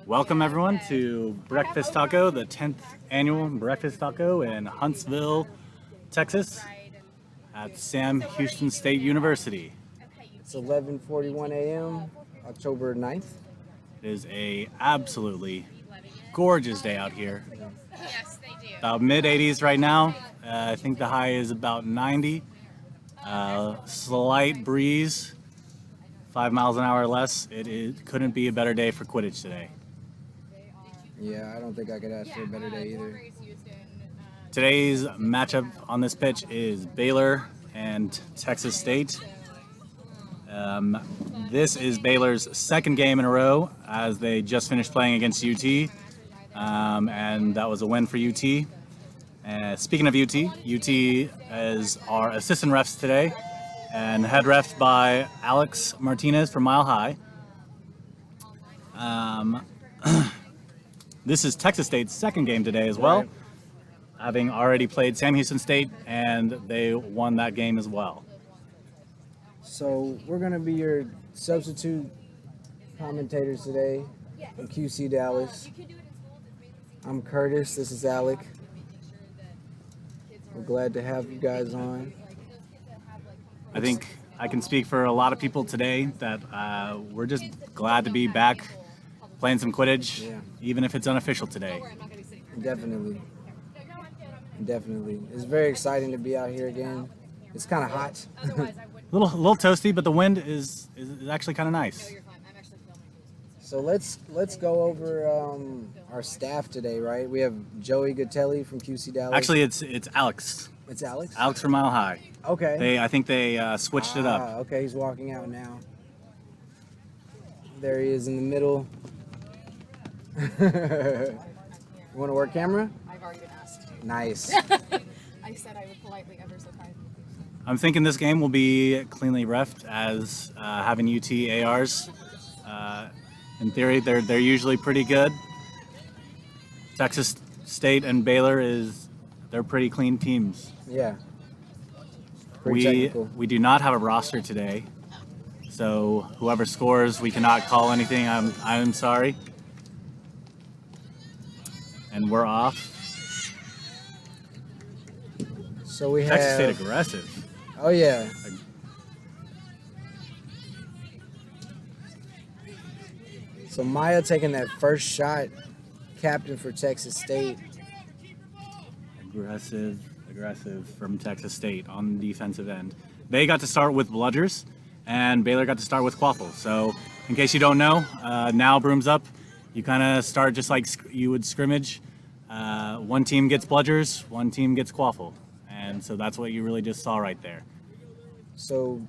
Welcome everyone to Breakfast Taco, the 10th annual Breakfast Taco in Huntsville, Texas at Sam Houston State University. It's 11:41 a.m., October 9th. It is a absolutely gorgeous day out here. About mid 80s right now. I think the high is about 90. Slight breeze, 5 miles an hour or less. It couldn't be a better day for Quidditch today. Yeah, I don't think I could ask for a better day either. Today's matchup on this pitch is Baylor and Texas State. This is Baylor's second game in a row as they just finished playing against UT, and that was a win for UT. Speaking of UT is our assistant refs today, and head refed by Alex Martinez from Mile High. This is Texas State's second game today as well, having already played Sam Houston State, and they won that game as well. So we're going to be your substitute commentators today from QC Dallas. I'm Curtis. This is Alec. We're glad to have you guys on. I think I can speak for a lot of people today that we're just glad to be back playing some Quidditch, even if it's unofficial today. Definitely. It's very exciting to be out here again. It's kind of hot. A little toasty, but the wind is actually kind of nice. So let's go over our staff today, right? We have Joey Gatelli from QC Dallas. Actually, it's Alex. It's Alex? Alex from Mile High. Okay. I think they switched it up. Okay, he's walking out now. There he is in the middle. You want to work camera? I've already been asked. Nice. I said I would politely ever so kindly. I'm thinking this game will be cleanly refed as having UT ARs. In theory, they're usually pretty good. Texas State and Baylor they're pretty clean teams. Yeah. Pretty technical. We do not have a roster today, so whoever scores, we cannot call anything. I'm sorry. And we're off. So we have Texas State aggressive. Oh yeah. So Maya taking that first shot, captain for Texas State. Aggressive from Texas State on the defensive end. They got to start with bludgers, and Baylor got to start with quaffle. So in case you don't know, now brooms up. You kind of start just like you would scrimmage. One team gets bludgers, one team gets quaffle. And so that's what you really just saw right there. So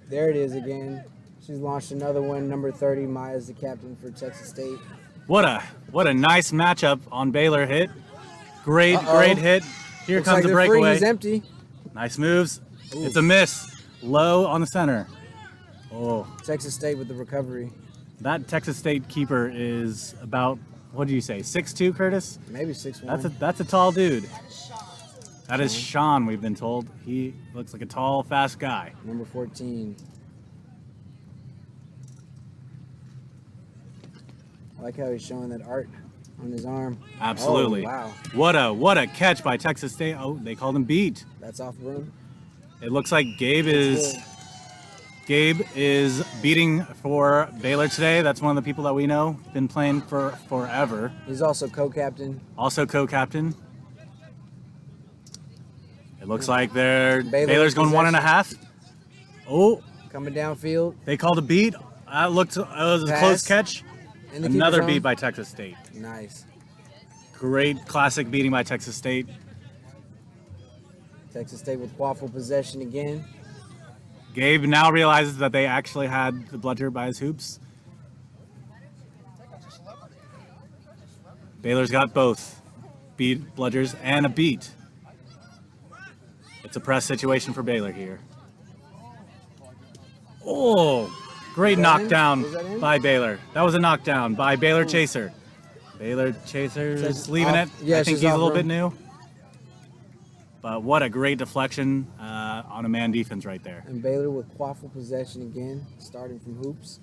there it is again. She's launched another one. Number 30, Maya's the captain for Texas State. What a nice matchup on Baylor hit. Great hit. Here Looks comes like the the breakaway. free's empty. Nice moves. Ooh. It's a miss. Low on the center. Oh. Texas State with the recovery. That Texas State keeper is about, what do you say, 6'2", Curtis? Maybe 6'1". That's a tall dude. That is Sean, we've been told. He looks like a tall, fast guy. Number 14. I like how he's showing that art on his arm. Absolutely. Oh, wow. What a catch by Texas State. Oh, they called him beat. That's off room. It looks like Gabe is beating for Baylor today. That's one of the people that we know. Been playing for forever. He's also co-captain. It looks like Baylor's going 1.5. Oh. Coming downfield. They called a beat. It was a close catch. Another beat by Texas State. Nice. Great classic beating by Texas State. Texas State with quaffle possession again. Gabe now realizes that they actually had the bludger by his hoops. Baylor's got both. Beat, bludgers, and a beat. It's a press situation for Baylor here. Oh, great knockdown by Baylor. That was a knockdown by Baylor Chaser. Baylor Chaser's leaving it. Yeah, I think he's a little bit new. But what a great deflection on a man defense right there. And Baylor with quaffle possession again, starting from hoops.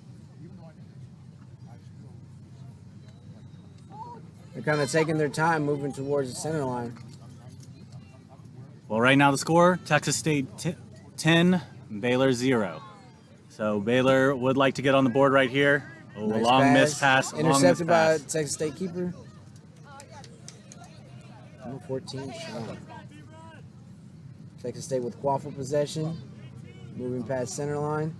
They're kind of taking their time moving towards the center line. Well, right now the score, Texas State 10, Baylor 0. So Baylor would like to get on the board right here. Oh, Nice a long miss pass. Intercepted by Texas State keeper. Number 14, Sean. Texas State with quaffle possession. Moving past center line.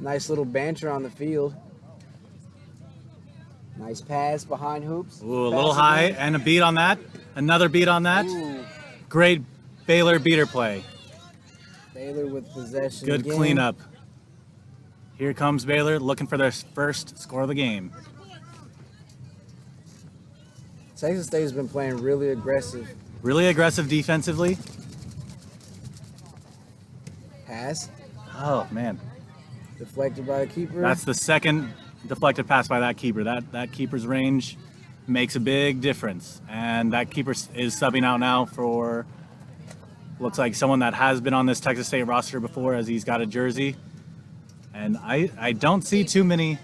Nice little banter on the field. Nice pass behind hoops. Ooh, a little high and a beat on that. Another beat on that. Ooh. Great Baylor beater play. Baylor with possession. Good again. cleanup. Here comes Baylor looking for their first score of the game. Texas State has been playing really aggressive. Really aggressive defensively. Pass. Oh, man. Deflected by the keeper. That's the second deflected pass by that keeper. That keeper's range makes a big difference. And that keeper is subbing out now for, looks like someone that has been on this Texas State roster before, as he's got a jersey. And I don't see too many,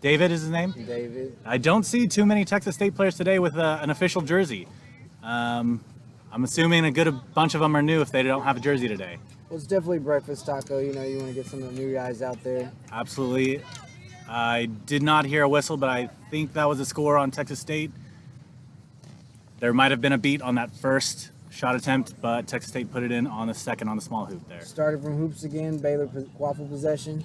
David is his name? David. I don't see too many Texas State players today with an official jersey. I'm assuming a good bunch of them are new if they don't have a jersey today. Well, it's definitely breakfast taco. You know, you want to get some of the new guys out there. Absolutely. I did not hear a whistle, but I think that was a score on Texas State. There might have been a beat on that first shot attempt, but Texas State put it in on the second on the small hoop there. Started from hoops again. Baylor quaffle possession.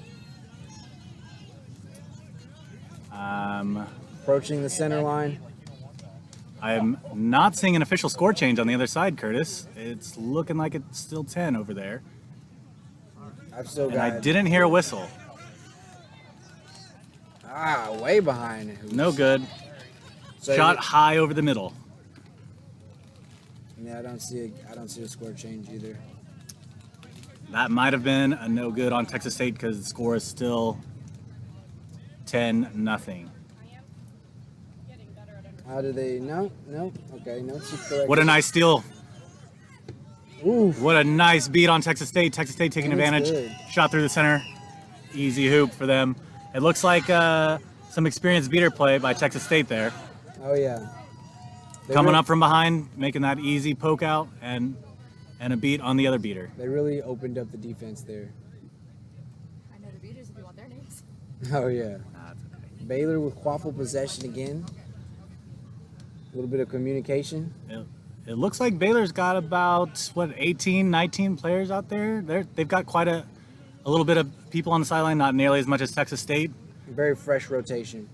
Approaching the center line. I am not seeing an official score change on the other side, Curtis. It's looking like it's still 10 over there. I've still And got. I didn't hear a whistle. Way behind. Hoops. No good. So Shot high over the middle. Yeah, I don't see a score change either. That might have been a no good on Texas State because the score is still 10-0. How do they? No. Okay, no. What a nice steal. Oof. What a nice beat on Texas State. Texas State taking That's advantage. good. Shot through the center. Easy hoop for them. It looks like some experienced beater play by Texas State there. Oh yeah. Coming up from behind, making that easy poke out and a beat on the other beater. They really opened up the defense there. I know the beaters if you want their names. Oh yeah. That's okay. Baylor with quaffle possession again. A little bit of communication. It looks like Baylor's got about, 18, 19 players out there. They've got quite a little bit of people on the sideline, not nearly as much as Texas State, Very fresh rotation.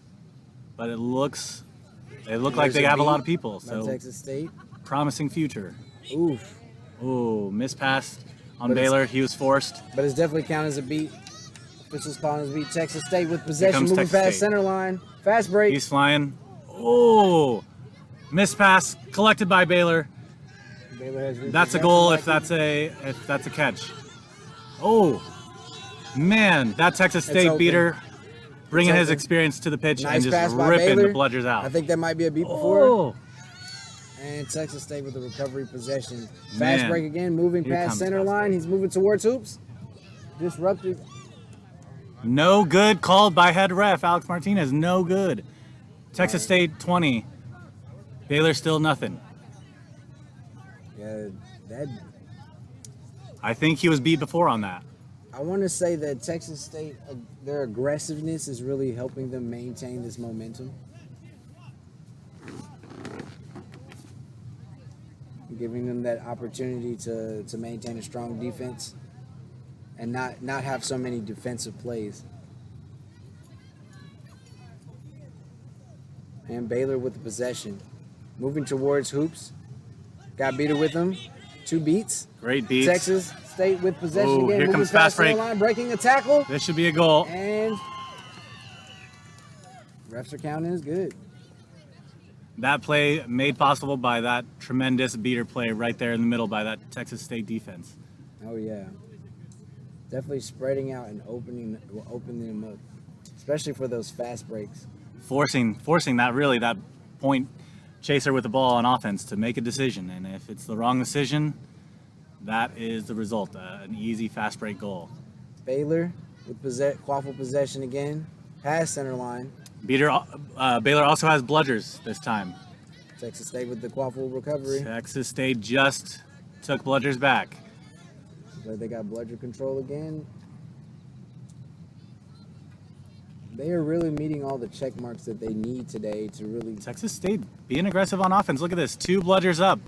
but they look like There's they a have a lot beat of people. by So Texas State. promising future. Oof. Ooh, missed pass on But it's- Baylor. He was forced. But it's definitely counted as a beat. Officials calling as a beat. Texas State with possession, comes moving Texas past State. center line. Fast break. He's flying. Oh, missed pass collected by Baylor. Baylor has That's a repossession goal back if that's a catch. Oh, man, that Texas It's State open. beater bringing It's his open. experience to the pitch Nice and pass just by ripping Baylor. the bludgers out. I think that might be a beat before. Oh, And Texas State with the recovery possession. Fast Man. break again, moving Here past comes center fast line. break. He's moving towards hoops. Disrupted. no good called by head ref Alex Martinez. No good. Texas State 20. Baylor still nothing. Yeah, that. I think he was beat before on that. I want to say that Texas State, their aggressiveness is really helping them maintain this momentum. Giving them that opportunity to maintain a strong defense and not have so many defensive plays. And Baylor with the possession. Moving towards hoops. Got beater with them. 2 beats. Great beats. Texas State with possession Ooh, again. here Moving comes past fast center break. line, breaking a tackle. This should be a goal. And refs are counting as good. That play made possible by that tremendous beater play right there in the middle by that Texas State defense. Oh yeah. Definitely spreading out and opening them up. Especially for those fast breaks. Forcing that point chaser with the ball on offense to make a decision. And if it's the wrong decision, that is the result. An easy fast break goal. Baylor with quaffle possession again. Past center line. Baylor also has bludgers this time. Texas State with the quaffle recovery. Texas State just took bludgers back. But they got bludger control again. They are really meeting all the check marks that they need today to really... Texas State being aggressive on offense. Look at this. 2 bludgers up.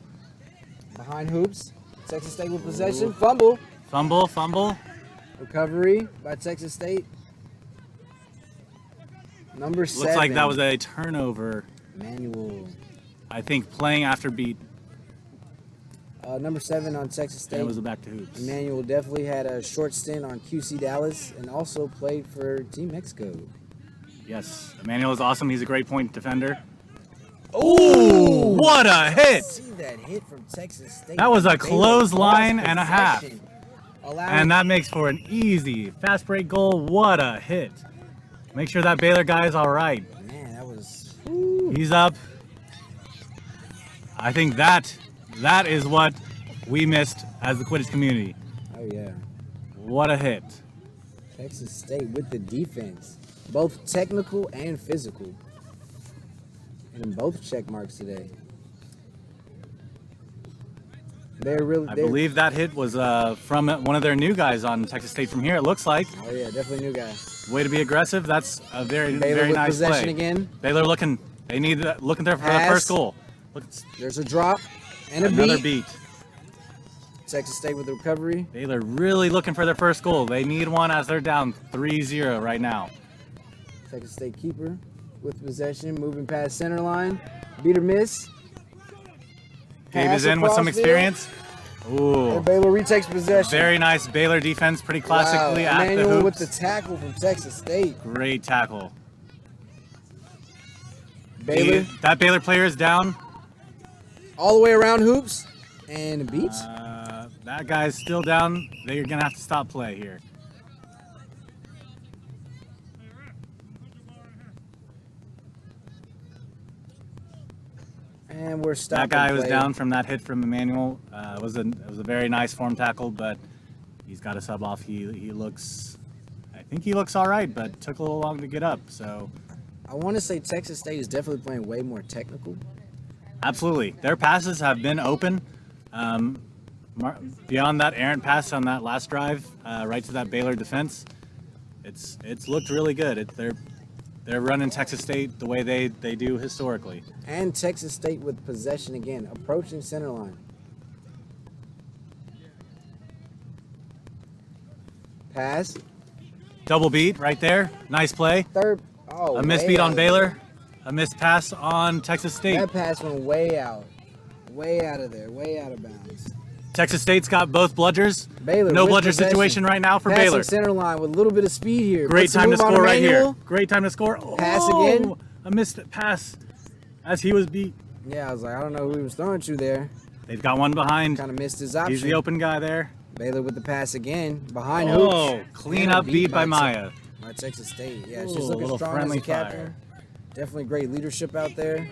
Behind hoops. Texas State with possession. Fumble. Fumble. Recovery by Texas State. Number 7. Looks like that was a turnover. Manual. I think playing after beat. Number 7 on Texas State. And it was a back to hoops. Emmanuel definitely had a short stint on QC Dallas and also played for Team Mexico. Yes, Emmanuel is awesome. He's a great point defender. Oh, what a hit! See that hit from Texas State. That was a Baylor clothesline lost and a half. possession, And that makes for an easy fast break goal. What a hit. Make sure that Baylor guy is all right. Man, that was... He's up. I think that is what we missed as the Quidditch community. Oh, yeah. What a hit. Texas State with the defense. Both technical and physical. And both check marks today. I believe that hit was from one of their new guys on Texas State from here, it looks like. Oh, yeah, definitely new guy. Way to be aggressive. That's a very Baylor with nice possession play. again. Baylor looking there for the Pass. first goal. There's a drop and Another a beat. Texas State with the recovery. Baylor really looking for their first goal. They need one as they're down 3-0 right now. Texas State keeper with possession, moving past center line. Beat or miss. Gabe Pass is in with some across field. experience. And Ooh. Baylor retakes possession. Very nice Baylor defense, pretty classically wow. at the Emmanuel hoops. with the tackle from Texas State. Great tackle. Baylor That Baylor player is down. all the way around hoops and beat. That guy's still down. They're going to have to stop play here. And we're stopping That guy was play. down from that hit from Emmanuel. It was a very nice form tackle, but he's got to sub off. I think he looks all right, but took a little long to get up. So I want to say Texas State is definitely playing way more technical. absolutely, their passes have been open. Beyond that errant pass on that last drive, right to that Baylor defense, it's looked really good. They're running Texas State the way they do historically. And Texas State with possession again, approaching center line. Pass. Double beat right there. Nice play. Third. Oh, A missed way beat on out. Baylor. A missed pass on Texas State. That pass went way out. Way out of there. Way out of bounds. Texas State's got both bludgers. Baylor No with bludger possession. situation right now for Passing Baylor. center line with a little bit of speed here. Great Puts the time to move on score right Emmanuel. here. Great time to score. Pass Oh, again. A missed pass as he was beat. Yeah, I was like, I don't know who he was throwing to there. They've got one behind. Kind of missed his option. He's the open guy there. Baylor with the pass again. Behind Oh, hoops. clean And a up beat by Te- Maya. by Texas State. Yeah, she's Ooh, a looking little strong as friendly a captain. fire. Definitely great leadership out there.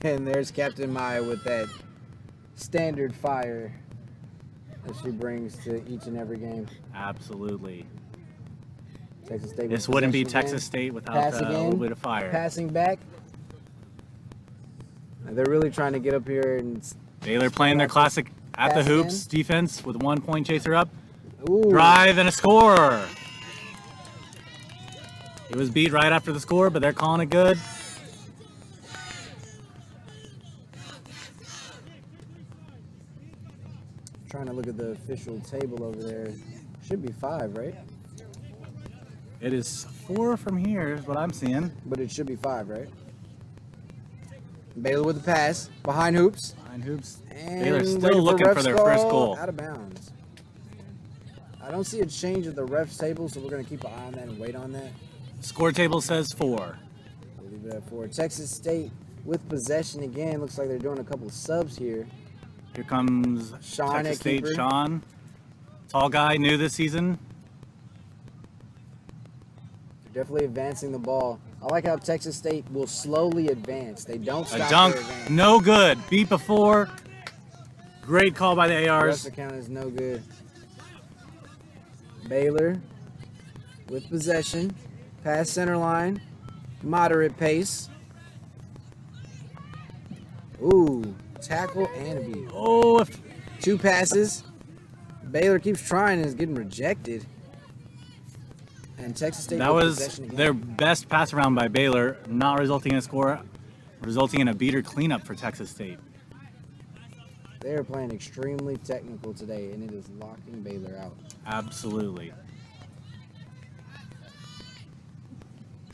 And there's Captain Maya with that standard fire that she brings to each and every game. Absolutely. Texas State. This with wouldn't be possession Texas again. State without Pass a again. little bit of fire. Passing back. They're really trying to get up here and Baylor playing their classic at the Pass hoops defense with 1 point chaser up. ooh, Drive and a score. It was beat right after the score, but they're calling it good. trying to look at the official table over there. Should be 5, right? It is 4 from here is what I'm seeing. But it should be 5, right? Baylor with the pass. Behind hoops. Behind hoops. And Baylor's waiting still looking ref for their call, first goal. Out of bounds. I don't see a change at the ref's table, so we're going to keep an eye on that and wait on that. Score table says 4. We'll leave it at 4. Texas State with possession again. Looks like they're doing a couple subs here. Here comes Sean Texas at State. keeper. Sean, tall guy, new this season. They're definitely advancing the ball. I like how Texas State will slowly advance. They don't A stop dunk, their advance. no good. Beat before. Great call by the Ref's ARs. account is no good. Baylor with possession. Pass center line. Moderate pace. Ooh, tackle and a beat. Oh, 2 passes. Baylor keeps trying and is getting rejected. And Texas State that with was possession again. their best pass around by Baylor, not resulting in a score, resulting in a beater cleanup for Texas State. They are playing extremely technical today, and it is locking Baylor out. Absolutely.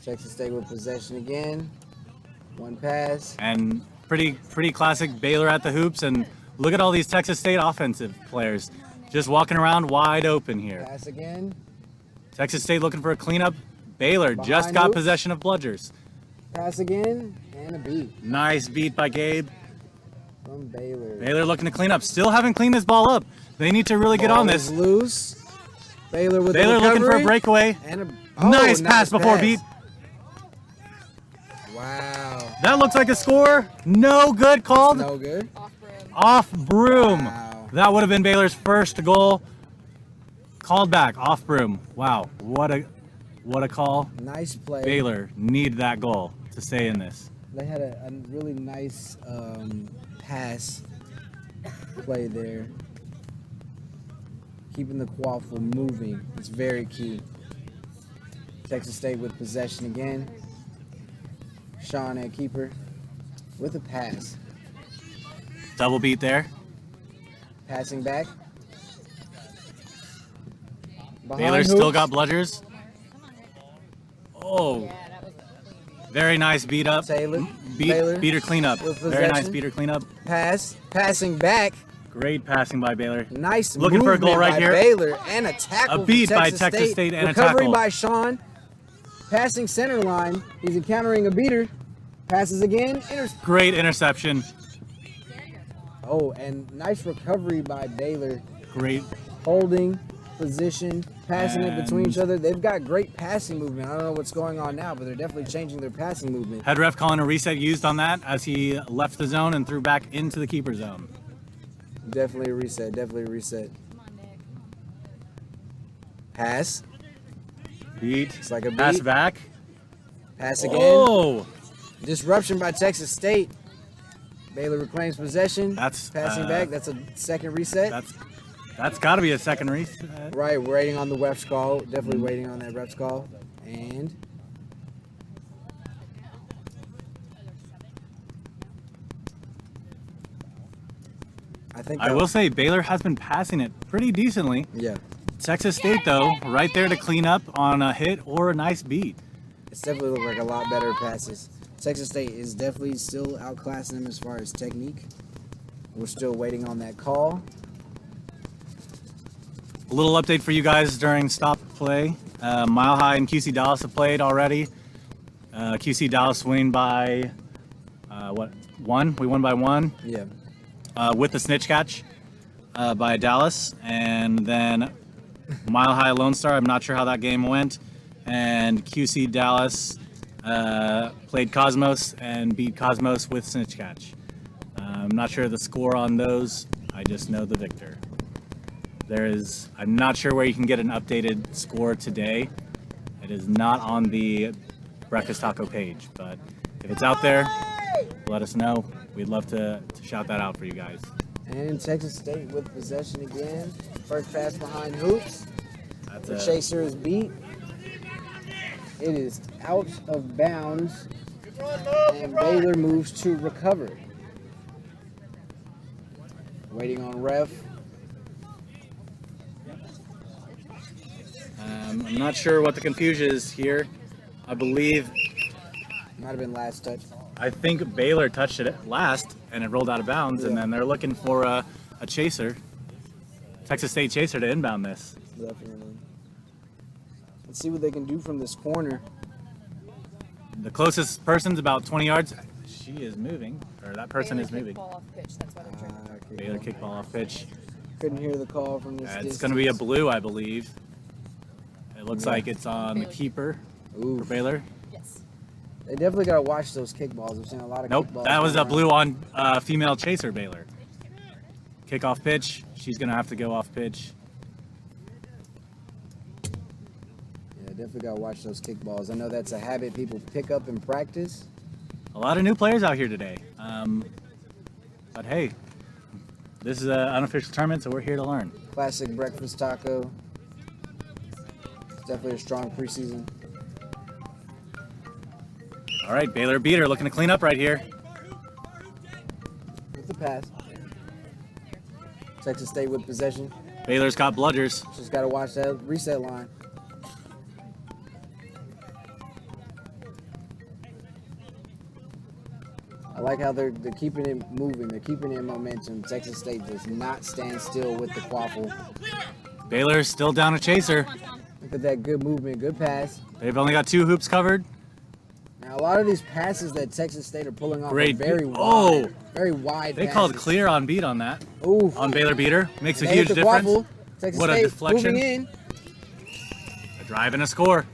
Texas State with possession again. 1 pass. And pretty classic Baylor at the hoops. And look at all these Texas State offensive players just walking around wide open here. Pass again. Texas State looking for a cleanup. Baylor just Behind got hoops. possession of Bludgers. Pass again. And a beat Nice beat by Gabe. from Baylor. Baylor looking to clean up. Still haven't cleaned this ball up. They need to really get Ball on is this. loose. Baylor with Baylor the looking for a recovery. breakaway. And a Nice pass before beat. Wow. That looks like a score. No good called. No good. Off broom. Off broom. Wow. That would have been Baylor's first goal. Called back. Off broom. Wow. What a call. Nice play. Baylor need that goal to stay in this. They had a really nice pass play there. Keeping the quaffle moving is very key. Texas State with possession again. Sean at keeper with a pass. Double beat there. Passing back. Behind Baylor still hoops. got Bludgers. Oh, Yeah, that was a clean beat. very nice beat up. Taylor. Baylor Beater cleanup. with Very nice possession. beater cleanup. Pass. Passing back. Great passing by Baylor. Nice Looking for a goal movement right by here. Baylor and a tackle. A beat from by Texas Texas State and a Recovery tackle. by Sean. Passing center line. He's encountering a beater. Passes again. Great interception. Oh, and nice recovery by Baylor. Great. Holding position, passing it between And- each other. They've got great passing movement. I don't know what's going on now, but they're definitely changing their passing movement. Head ref calling a reset used on that as he left the zone and threw back into the keeper zone. Definitely a reset. Definitely a reset. Come on, Nick. Pass. Beat. It's like a Pass beat. back. Pass again. Oh, Disruption by Texas State. Baylor reclaims possession. That's, passing back. That's a second reset. that's got to be a second reset. Right, we're waiting on the ref's call. Definitely waiting on that ref's call. And I think I will say Baylor has been passing it pretty decently. Yeah, Texas State, though, right there to clean up on a hit or a nice beat. it's definitely looked like a lot better passes. Texas State is definitely still outclassing them as far as technique. We're still waiting on that call. A little update for you guys during stop play. Mile High and QC Dallas have played already. QC Dallas winning by, one? We won by 1 Yeah, with the snitch catch by Dallas. And then Mile High Lone Star, I'm not sure how that game went. And QC Dallas played Cosmos and beat Cosmos with snitch catch. I'm not sure the score on those. I just know the victor. I'm not sure where you can get an updated score today. It is not on the Breakfast Taco page, but if it's out there, let us know. We'd love to shout that out for you guys. and Texas State with possession again. First pass behind hoops. That's The a chaser is beat. It is out of bounds, and Baylor moves to recover. Waiting on ref. I'm not sure what the confusion is here. I believe, Might have been last touch. I think Baylor touched it last and it rolled out of bounds, and Yeah. then they're looking for a chaser, Texas State chaser to inbound this. Definitely. Let's see what they can do from this corner. The closest person's about 20 yards. She is moving, or that person Baylor is moving. kickball off pitch. That's why they're trying to. Baylor kickball off pitch. Couldn't hear the call from this It's going to be a blue, I believe. It looks Yeah. like it's on the Baylor. keeper Ooh. for Baylor. Yes. They definitely got to watch those kickballs. I've seen a lot of Nope, kickballs. that was a going blue on female chaser Baylor. Kickoff pitch. She's going to have to go off pitch. definitely gotta watch those kickballs. I know that's a habit people pick up in practice. A lot of new players out here today. But hey, this is an unofficial tournament, so we're here to learn. Classic breakfast taco. It's definitely a strong preseason. All right, Baylor beater looking to clean up right here. With the pass. Texas State with possession. Baylor's got bludgers. Just gotta watch that reset line. I like how they're keeping it moving. They're keeping it in momentum. Texas State does not stand still with the quaffle. Baylor's still down a chaser. Look at that good movement, good pass. They've only got 2 hoops covered. Now a lot of these passes that Texas State are pulling off Great. are very wide. Oh! Very wide They passes. called clear on beat on that. Ooh. On Baylor beater. Makes a They huge hit the difference. quaffle. Texas What a State deflection. moving in. A drive and a score.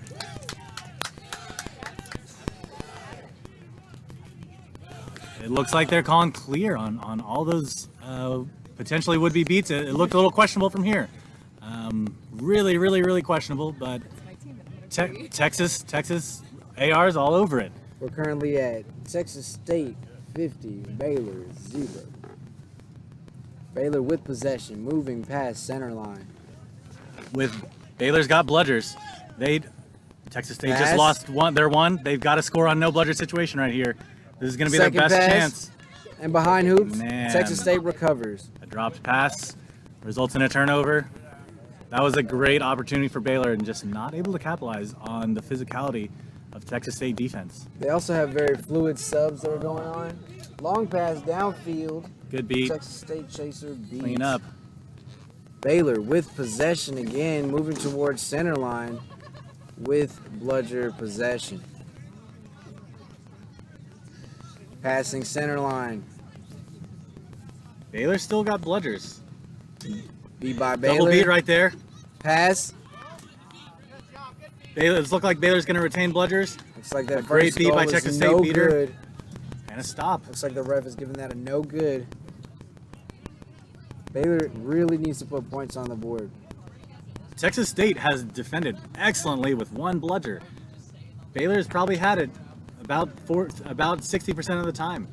It looks like they're calling clear on all those potentially would-be beats. It looked a little questionable from here. Really questionable, but Texas AR's all over it. We're currently at Texas State 50, Baylor 0. Baylor with possession, moving past center line. With Baylor's got bludgers. Texas State Pass. just lost their one. They've got to score on no bludger situation right here. This is going to be Second their best pass. chance. And behind hoops, Man. Texas State recovers. A dropped pass results in a turnover. That was a great opportunity for Baylor and just not able to capitalize on the physicality of Texas State defense. They also have very fluid subs that are going on. Long pass downfield. Good beat. Texas State chaser beats. Clean up. Baylor with possession again, moving towards center line with bludger possession. Passing center line. Baylor still got bludgers. Beat by Baylor. Double beat right there. Pass. It's looked like Baylor's going to retain bludgers. Looks like that A great first beat goal by was Texas State no beater. good. And a stop. Looks like the ref is giving that a no good. Baylor really needs to put points on the board. Texas State has defended excellently with 1 bludger. Baylor's probably had it about 60% of the time.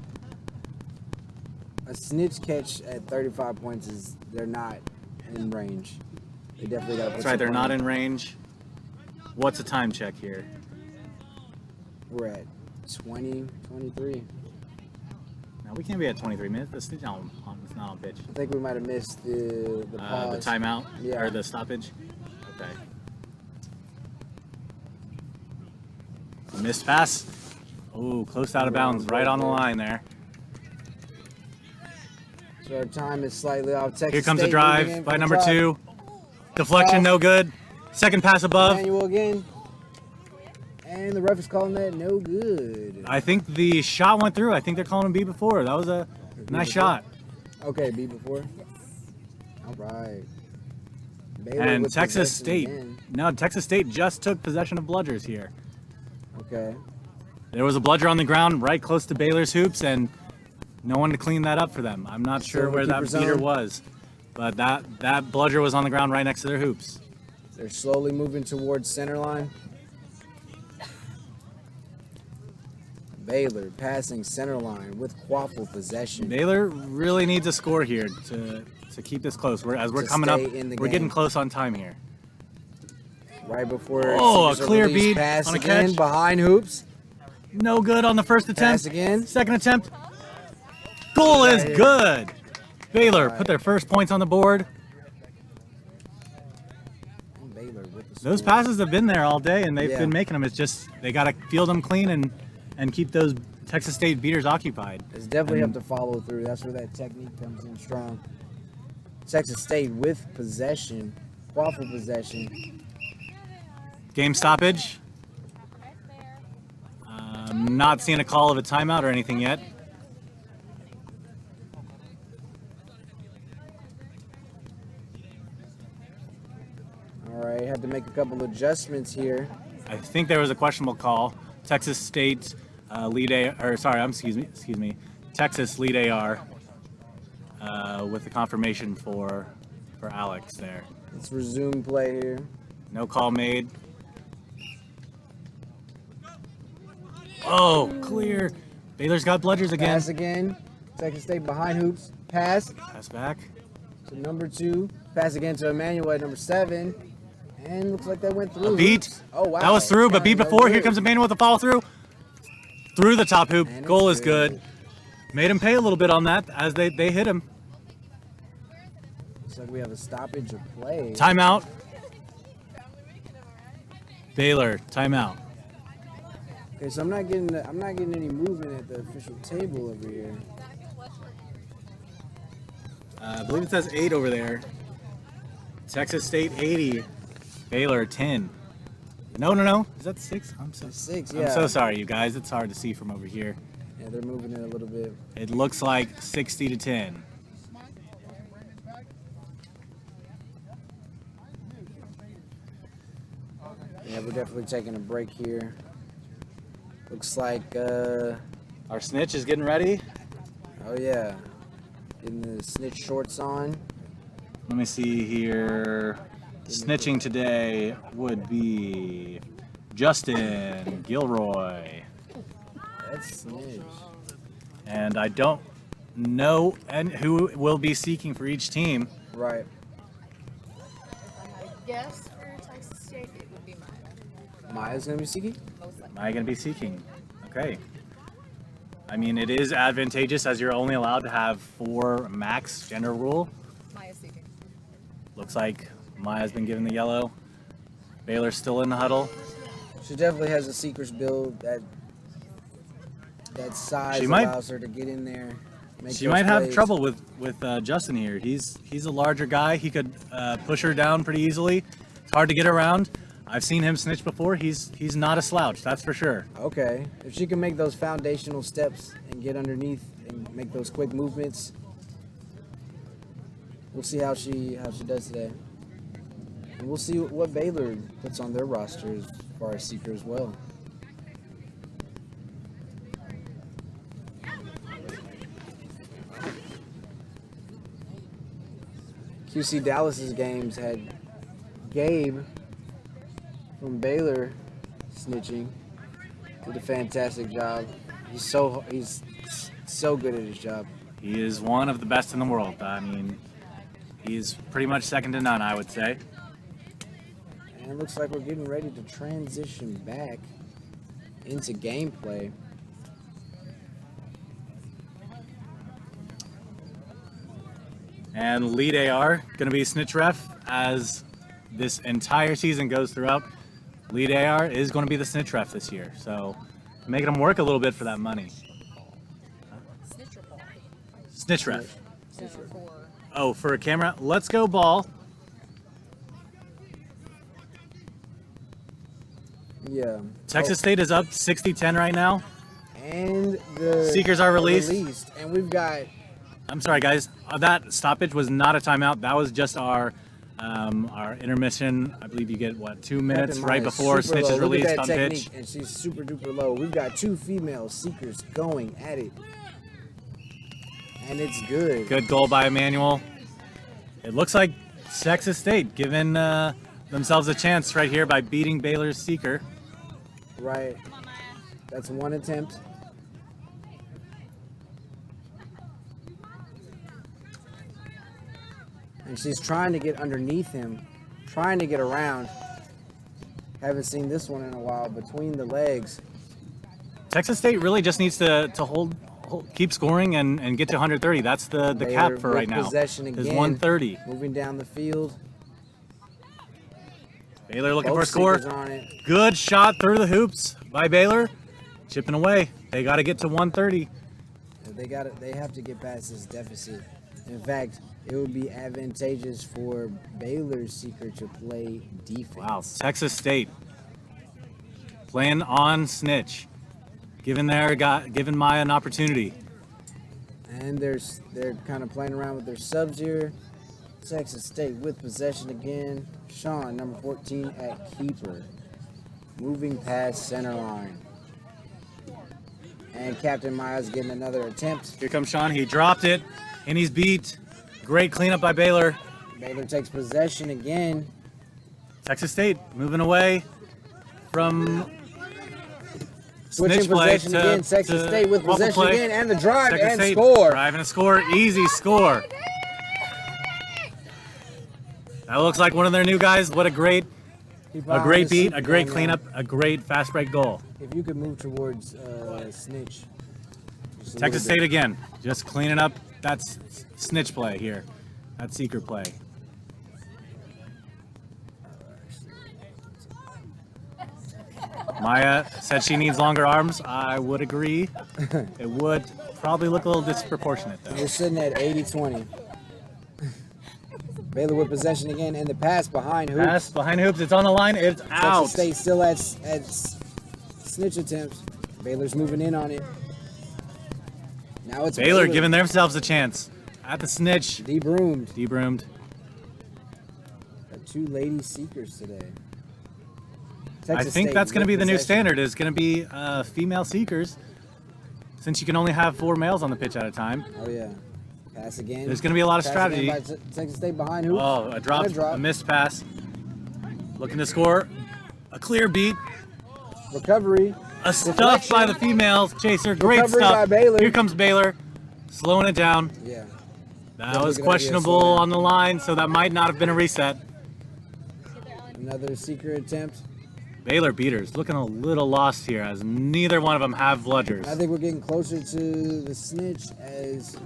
A snitch catch at 35 points is they're not in range. They definitely got to put That's right, some they're point not on. in range. What's a time check here? We're at 20, 23. Now we can't be at 23 minutes. It's not on pitch. I think we might have missed the The pause. timeout Yeah. or the stoppage. Okay. Missed pass. Oh, close out of bounds, right on the line there. So our time is slightly off. Texas Here comes State the moving drive in by from number top. 2. Deflection, no good. Second pass above. Manual again. And the ref is calling that no good. I think the shot went through. I think they're calling him B before. That was a nice shot. Okay, B before. All right. Baylor And with Texas possession State. again. No, Texas State just took possession of bludgers here. Okay. There was a bludger on the ground right close to Baylor's hoops, and no one to clean that up for them. I'm not sure where that Silverkeeper beater zone. was, but that bludger was on the ground right next to their hoops. They're slowly moving towards center line. Baylor passing center line with quaffle possession. Baylor really needs a score here to keep this close. As we're To coming up, stay in the we're game. getting close on time here. Right before Oh, a Caesar clear release beat pass on a again catch. behind hoops. No good on the first attempt. Pass again. Second attempt. Goal is Right here. good. Baylor Right. put their first points on the board. And Baylor with the Those score. passes have been there all day, and they've Yeah. been making them. It's just they got to field them clean and keep those Texas State beaters occupied. It's definitely And have to follow through. That's where that technique comes in strong. Texas State with possession, quaffle possession. Game stoppage. Not seeing a call of a timeout or anything yet. All right, had to make a couple adjustments here. I think there was a questionable call. Texas State lead A, or sorry, excuse me, Texas lead AR with the confirmation for Alex there. Let's resume play here. No call made. Oh, clear. Baylor's got bludgers again. Pass again. Texas State behind hoops. Pass Pass back. to number 2. Pass again to Emmanuel at number 7. And looks like that went through. A beat. Hoops. Oh, wow. That was through, but beat Kinda before. Here good. comes Emmanuel with the follow through. Through the top hoop. And it's Goal is good. Made him pay a little bit on that as they hit him. Looks like we have a stoppage of play. Timeout. Baylor, timeout. Okay, so I'm not getting any movement at the official table over here. I believe it says 8 over there. Texas State 80. Baylor 10. No. Is that 6? I'm so 6, I'm yeah. so sorry, you guys. It's hard to see from over here. Yeah, they're moving it a little bit. It looks like 60 to 10. Yeah, we're definitely taking a break here. Looks like, Our snitch is getting ready. oh yeah, getting the snitch shorts on. Let me see here. Snitching today would be Justin Gilroy. That's snitch. And I don't know who will be seeking for each team. Right. Guess for Texas State, it would be mine. Maya's gonna be seeking? Most likely. Am I going to be seeking? Okay. I mean, it is advantageous as you're only allowed to have 4 max gender rule. Maya seeking. Looks like Maya's been given the yellow. Baylor's still in the huddle. She definitely has a seeker's build that size She might- allows her to get in there. Make She those might have plays. trouble with Justin here. He's a larger guy. He could push her down pretty easily. It's hard to get around. I've seen him snitch before. He's not a slouch, that's for sure. Okay, if she can make those foundational steps and get underneath and make those quick movements, we'll see how she does today. And we'll see what Baylor puts on their roster as far as seeker as well. QC Dallas's games had Gabe from Baylor snitching. Did a fantastic job. He's so good at his job. He is one of the best in the world. I mean, he's pretty much second to none, I would say. And it looks like we're getting ready to transition back into gameplay. And lead AR going to be snitch ref as this entire season goes throughout. Lead AR is going to be the snitch ref this year, so making him work a little bit for that money. Snitch or ball? Snitch ref. So for Oh, for a camera, let's go ball. Yeah. Texas State is up 60-10 right now. And the Seekers are released. And we've got I'm sorry, guys. That stoppage was not a timeout. That was just our intermission. I believe you get, what, 2 minutes Captain right Maya is before super snitch low. is Look at released that on technique, pitch. and she's super duper low. We've got 2 female seekers going at it. And it's good. Good goal by Emmanuel. It looks like Texas State giving themselves a chance right here by beating Baylor's seeker. Right. That's one attempt. And she's trying to get underneath him, trying to get around. Haven't seen this one in a while, between the legs. Texas State really just needs to keep scoring and get to 130. That's the Baylor cap for with right now. possession Is again. 130. Moving down the field. Baylor looking for a Both score. seekers on it. Good shot through the hoops by Baylor. Chipping away. They got to get to 130. They have to get past this deficit. In fact, it would be advantageous for Baylor's seeker to play defense. Wow, Texas State playing on snitch, giving Maya an opportunity. And they're kind of playing around with their subs here. Texas State with possession again. Sean, number 14 at keeper. Moving past center line. And Captain Maya's getting another attempt. Here comes Sean. He dropped it, and he's beat. Great cleanup by Baylor. Baylor takes possession again. Texas State moving away from Switching Snitch play possession again. Texas State with waffle possession play. again, and the drive Texas and State score. Drive and a score. Easy score. That looks like one of their new guys. What a great beat, a great cleanup, a great fast break goal. If you could move towards Snitch. Texas State again, just cleaning up that snitch play here, that seeker play. Maya said she needs longer arms. I would agree. It would probably look a little disproportionate though. We're sitting at 80-20. Baylor with possession again, and the pass behind hoops. Pass behind hoops. It's on the line. It's out. Texas State still at snitch attempts. Baylor's moving in on it. Now it's Baylor giving themselves a chance at the snitch. Debroomed. Debroomed. Got 2 lady seekers today. I Texas think State that's going to with be the new possession. standard. Is going to be female seekers, since you can only have 4 males on the pitch at a time. Oh yeah. Pass again. There's going to be a lot of Pass strategy. again by Texas State behind hoops. Oh, a drop, And a missed pass. Looking to score. A clear beat. Recovery. A stuff by the females. Chaser, great Recovery stuff. by Baylor. Here comes Baylor, slowing it down. Yeah. That Definitely was gonna be a questionable slow down. on the line, so that might not have been a reset. Another seeker attempt. Baylor beaters looking a little lost here, as neither one of them have bludgers. I think we're getting closer to the snitch as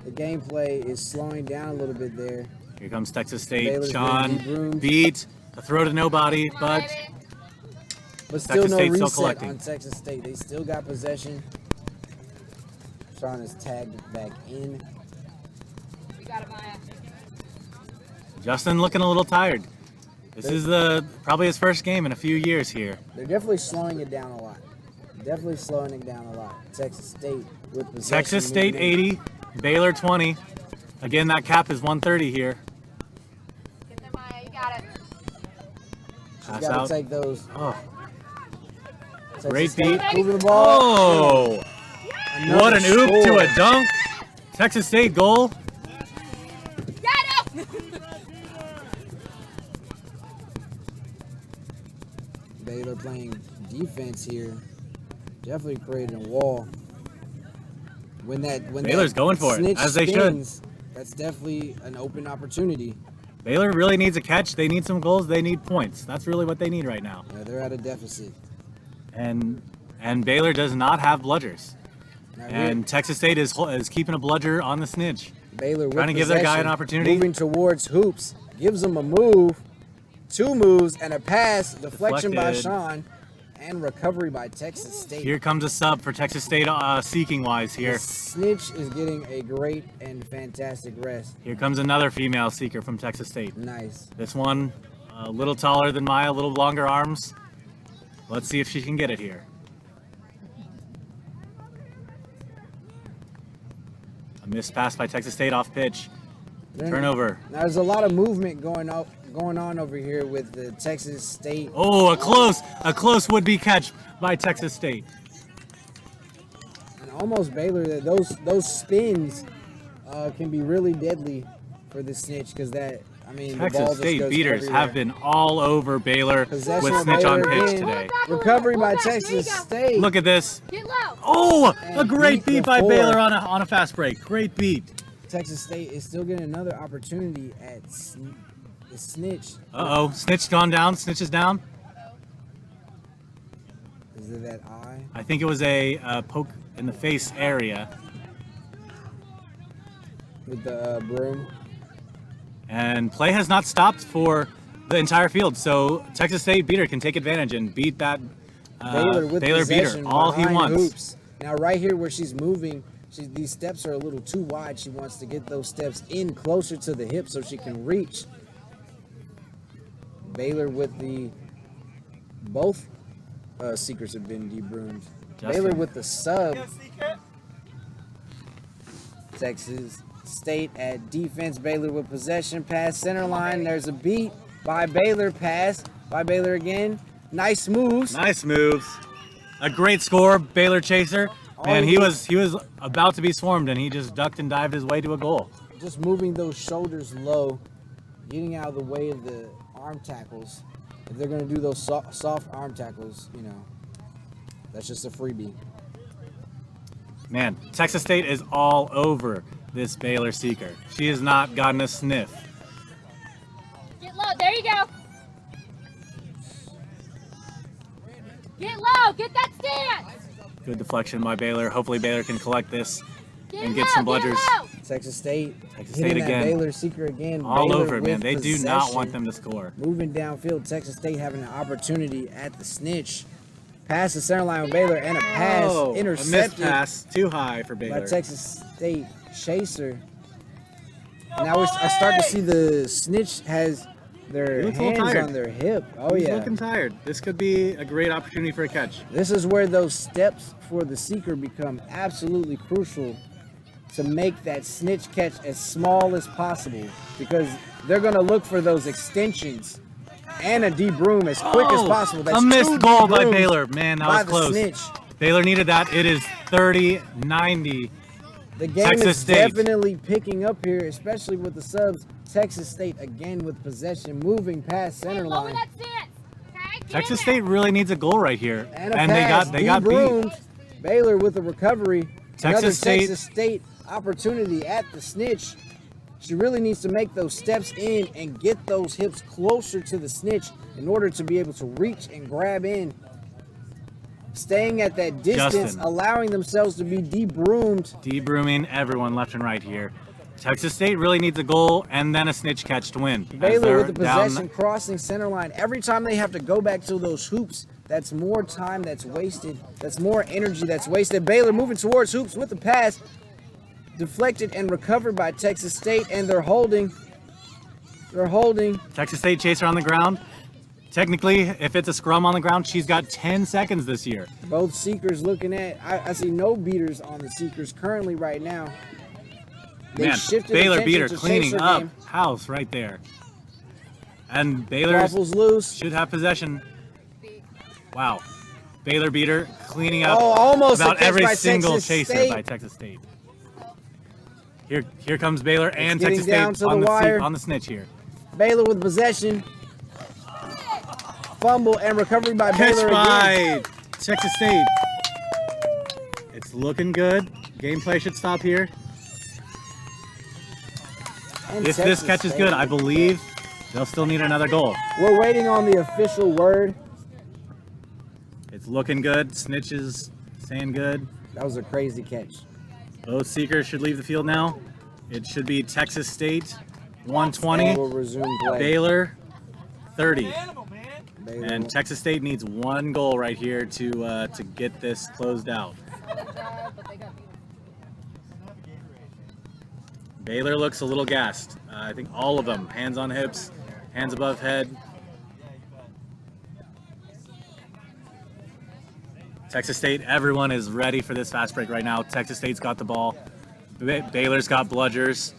the gameplay is slowing down a little bit there. Here comes Texas State. Baylor's Sean getting debroomed. beat. A throw to nobody, but But still Texas no State still reset collecting. on Texas State. They still got possession. Sean is tagged back in. You got it, Maya. Justin looking a little tired. This is probably his first game in a few years here. They're definitely slowing it down a lot. Definitely slowing it down a lot. Texas State with possession. Texas State moving in. 80, Baylor 20. Again, that cap is 130 here. Get there, Maya. You got it. She's Pass got to out. take those. Oh, Texas great State beat. moving the ball. Oh, Another what an oop to score. a dunk. Texas State goal. Got it. Baylor playing defense here. Definitely creating a wall. When Baylor's that going for it, snitch as they should. spins, that's definitely an open opportunity. Baylor really needs a catch. They need some goals. They need points. That's really what they need right now. Yeah, they're at a deficit. And Baylor does not have bludgers. Now And Texas State is keeping a bludger on the snitch. Baylor with trying to give their guy an possession, opportunity. Moving towards hoops, gives them a move, 2 moves, and a pass. Deflection by Deflected. Sean, and recovery by Texas State. Here comes a sub for Texas State seeking wise here. Snitch is getting a great and fantastic rest. Here comes another female seeker from Texas State. Nice. This one a little taller than Maya, a little longer arms. Let's see if she can get it here. A missed pass by Texas State off pitch. Turnover. Now there's a lot of movement going on over here with the Texas State. Oh, a close would-be catch by Texas State. And almost Baylor. Those spins can be really deadly for the snitch because the ball Texas just State goes beaters everywhere. have been all over Baylor Possession with of snitch on Baylor pitch again. today. Recovery by Hold that, there you Texas go. State. Look at this. Get low. Oh, a And great beat beat by the Baylor four. on a fast break. Great beat. Texas State is still getting another opportunity at the snitch. Uh-oh, snitch gone down. Snitch is down. Is it that eye? I think it was a poke in the face area. With the broom. And play has not stopped for the entire field, so Texas State beater can take advantage and beat that Baylor with Baylor beater possession all he behind wants. hoops. Now right here where she's moving, these steps are a little too wide. She wants to get those steps in closer to the hip so she can reach. Baylor with both seekers have been debroomed. Justin. Baylor with the sub. Texas State at defense. Baylor with possession. Pass center line. There's a beat by Baylor. Pass by Baylor again. Nice moves. Nice moves. A great score, Baylor chaser. Man, he was about to be swarmed and he just ducked and dived his way to a goal. Just moving those shoulders low, getting out of the way of the arm tackles. If they're going to do those soft arm tackles, That's just a freebie. Man, Texas State is all over this Baylor seeker. She has not gotten a sniff. Get low. There you go. Get low. Get that stance. Good deflection by Baylor. Hopefully Baylor can collect this Get and low, get some bludgers. low. Texas State Texas hitting State that again. Baylor seeker again. All Baylor over it, man. with They do not possession. want them to score. Moving downfield, Texas State having an opportunity at the snitch. Pass the center line with Baylor and a pass Oh, a missed intercepted pass. Too high for by Baylor. Texas State chaser. Now I start to see the snitch has their He looks a little hands tired. on their hip. Oh He's yeah. looking tired. This could be a great opportunity for a catch. This is where those steps for the seeker become absolutely crucial to make that snitch catch as small as possible, because they're going to look for those extensions and a deep broom as quick as possible. That's a missed two ball deep by brooms Baylor. Man, that by was the close. snitch. Baylor needed that. It is 30-90. The game Texas is State. definitely picking up here, especially with the subs. Texas State again with possession, moving past center Get low line. in that stance. Okay? Get Texas in there. State really needs a goal right here, And a and pass, they got beat. de-broomed. Baylor with a recovery. Another State- Texas State opportunity at the snitch. She really needs to make those steps in and get those hips closer to the snitch in order to be able to reach and grab in. Staying at that distance, Justin. allowing themselves to be de-broomed. De-brooming everyone left and right here. Texas State really needs a goal and then a snitch catch to win. as Baylor they're with the down- possession, crossing center line. Every time they have to go back to those hoops, that's more time that's wasted. That's more energy that's wasted. Baylor moving towards hoops with the pass. Deflected and recovered by Texas State, and they're holding. They're holding. Texas State chaser on the ground. Technically, if it's a scrum on the ground, she's got 10 seconds this year. Both seekers looking at. I see no beaters on the seekers currently right now. They Man, shifted Baylor attention beater to cleaning chaser up game. house right there. And Baylor Waffles loose. should have possession. Wow. Baylor beater cleaning up Oh, almost a about catch every by single Texas chaser State. by Texas State. Here comes Baylor and getting Texas down State to on the the, wire. on the snitch here. Baylor with possession. Fumble and recovery by Catch Baylor again. by Texas State. It's looking good. Gameplay should stop here. And If this Texas catch is State. good, I believe they'll still need another goal. We're waiting on the official word. It's looking good. Snitch is saying good. That was a crazy catch. Both seekers should leave the field now. It should be Texas State 120, We'll resume play. Baylor 30. Baylor. And Texas State needs one goal right here to get this closed out. But they got beat. Baylor looks a little gassed. I think all of them, hands on hips, hands above head. Texas State, everyone is ready for this fast break right now. Texas State's got the ball. Baylor's got bludgers.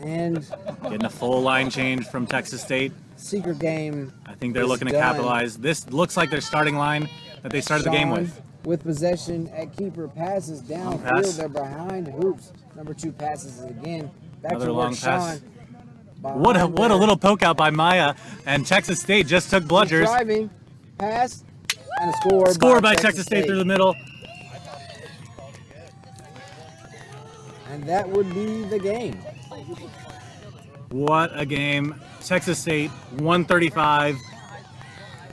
And Getting a full line change from Texas State. seeker game. I think they're is looking to done. capitalize. This looks like their starting line that they started the game Sean with. possession at keeper, passes downfield. pass. They're behind hoops. Number 2 passes it again. Back Another to work, long pass. Sean. What a Behind little poke out by Maya, and Texas State just took bludgers. Driving, pass, and a score. Score by Texas State through the middle. And that would be the game. What a game. Texas State 135,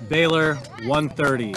Baylor 130.